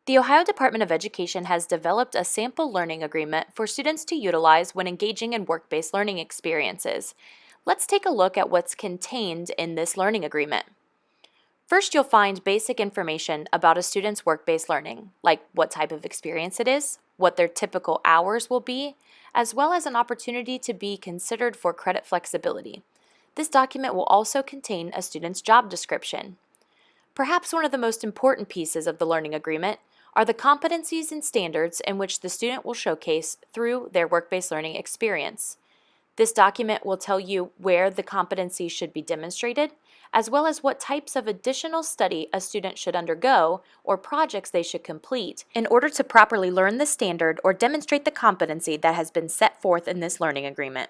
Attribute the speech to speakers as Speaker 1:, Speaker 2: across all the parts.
Speaker 1: The Ohio Department of Education has developed a sample learning agreement for students to utilize when engaging in work-based learning experiences. Let's take a look at what's contained in this learning agreement. First, you'll find basic information about a student's work-based learning, like what type of experience it is, what their typical hours will be, as well as an opportunity to be considered for credit flexibility. This document will also contain a student's job description. Perhaps one of the most important pieces of the learning agreement are the competencies and standards in which the student will showcase through their work-based learning experience. This document will tell you where the competencies should be demonstrated, as well as what types of additional study a student should undergo or projects they should complete in order to properly learn the standard or demonstrate the competency that has been set forth in this learning agreement.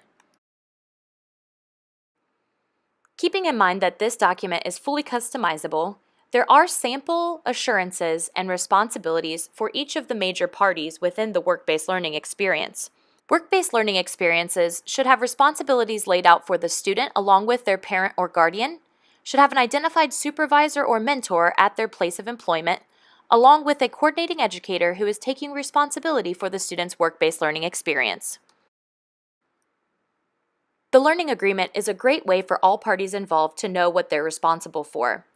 Speaker 1: Keeping in mind that this document is fully customizable, there are sample assurances and responsibilities for each of the major parties within the work-based learning experience. Work-based learning experiences should have responsibilities laid out for the student along with their parent or guardian, should have an identified supervisor or mentor at their place of employment, along with a coordinating educator who is taking responsibility for the student's work-based learning experience. The learning agreement is a great way for all parties involved to know what they're responsible for.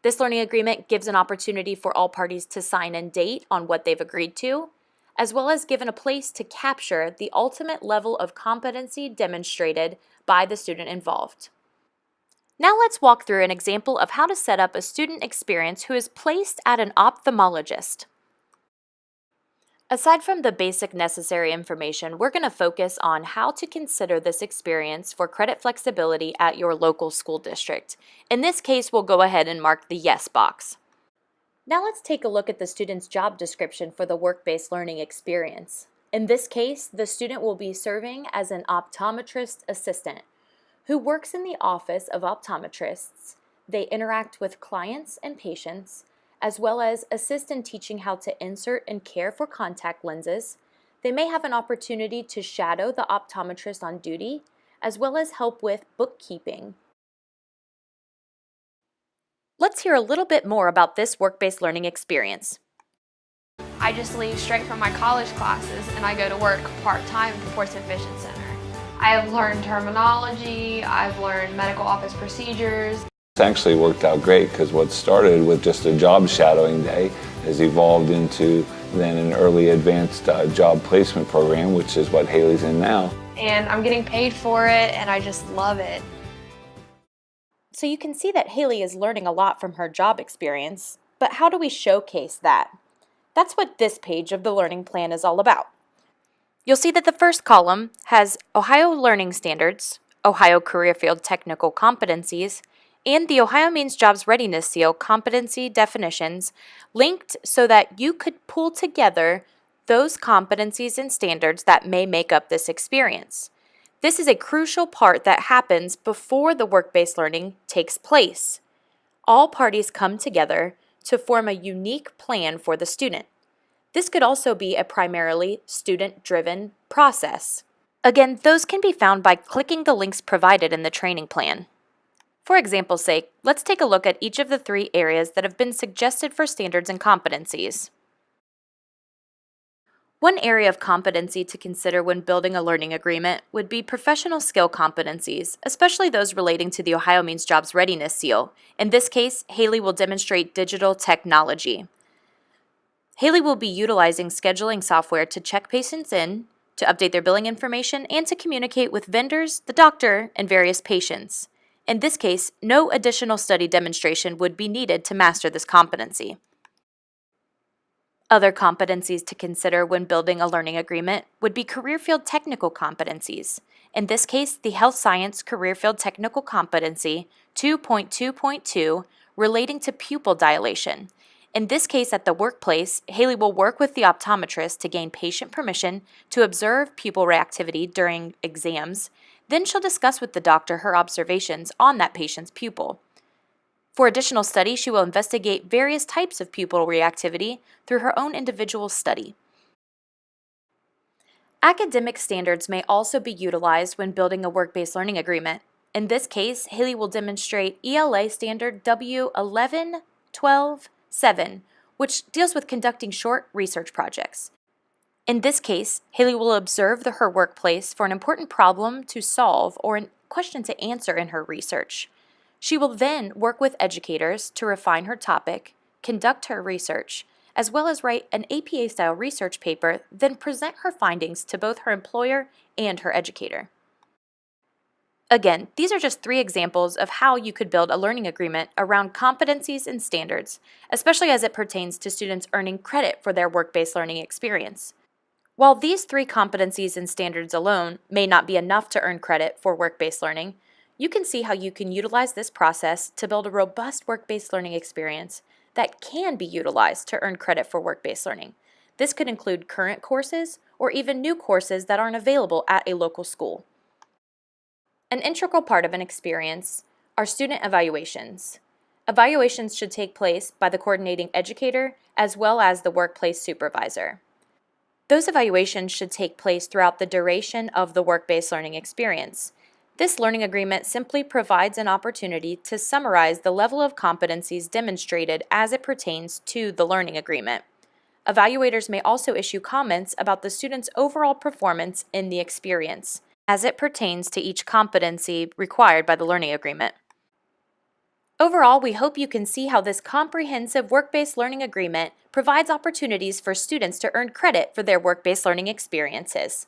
Speaker 1: This learning agreement gives an opportunity for all parties to sign and date on what they've agreed to, as well as given a place to capture the ultimate level of competency demonstrated by the student involved. Now let's walk through an example of how to set up a student experience who is placed at an ophthalmologist. Aside from the basic necessary information, we're going to focus on how to consider this experience for credit flexibility at your local school district. In this case, we'll go ahead and mark the yes box. Now let's take a look at the student's job description for the work-based learning experience. In this case, the student will be serving as an optometrist assistant who works in the office of optometrists. They interact with clients and patients, as well as assist in teaching how to insert and care for contact lenses. They may have an opportunity to shadow the optometrist on duty, as well as help with bookkeeping. Let's hear a little bit more about this work-based learning experience.
Speaker 2: I just leave straight from my college classes and I go to work part-time at the Portsmouth Vision Center. I have learned terminology, I've learned medical office procedures.
Speaker 3: It's actually worked out great because what started with just a job shadowing day has evolved into then an early advanced job placement program, which is what Haley's in now.
Speaker 2: And I'm getting paid for it and I just love it.
Speaker 1: So you can see that Haley is learning a lot from her job experience, but how do we showcase that? That's what this page of the learning plan is all about. You'll see that the first column has Ohio Learning Standards, Ohio Career Field Technical Competencies, and the Ohio Means Jobs Readiness Seal competency definitions linked so that you could pull together those competencies and standards that may make up this experience. This is a crucial part that happens before the work-based learning takes place. All parties come together to form a unique plan for the student. This could also be a primarily student-driven process. Again, those can be found by clicking the links provided in the training plan. For example's sake, let's take a look at each of the 3 areas that have been suggested for standards and competencies. One area of competency to consider when building a learning agreement would be professional skill competencies, especially those relating to the Ohio Means Jobs Readiness Seal. In this case, Haley will demonstrate digital technology. Haley will be utilizing scheduling software to check patients in, to update their billing information, and to communicate with vendors, the doctor, and various patients. In this case, no additional study demonstration would be needed to master this competency. Other competencies to consider when building a learning agreement would be career field technical competencies. In this case, the Health Science Career Field Technical Competency 2.2.2 relating to pupil dilation. In this case, at the workplace, Haley will work with the optometrist to gain patient permission to observe pupil reactivity during exams. Then she'll discuss with the doctor her observations on that patient's pupil. For additional study, she will investigate various types of pupil reactivity through her own individual study. Academic standards may also be utilized when building a work-based learning agreement. In this case, Haley will demonstrate ELA standard W11-12-7, which deals with conducting short research projects. In this case, Haley will observe her workplace for an important problem to solve or a question to answer in her research. She will then work with educators to refine her topic, conduct her research, as well as write an APA-style research paper, then present her findings to both her employer and her educator. Again, these are just 3 examples of how you could build a learning agreement around competencies and standards, especially as it pertains to students earning credit for their work-based learning experience. While these 3 competencies and standards alone may not be enough to earn credit for work-based learning, you can see how you can utilize this process to build a robust work-based learning experience that can be utilized to earn credit for work-based learning. This could include current courses or even new courses that aren't available at a local school. An integral part of an experience are student evaluations. Evaluations should take place by the coordinating educator as well as the workplace supervisor. Those evaluations should take place throughout the duration of the work-based learning experience. This learning agreement simply provides an opportunity to summarize the level of competencies demonstrated as it pertains to the learning agreement. Evaluators may also issue comments about the student's overall performance in the experience, as it pertains to each competency required by the learning agreement. Overall, we hope you can see how this comprehensive work-based learning agreement provides opportunities for students to earn credit for their work-based learning experiences.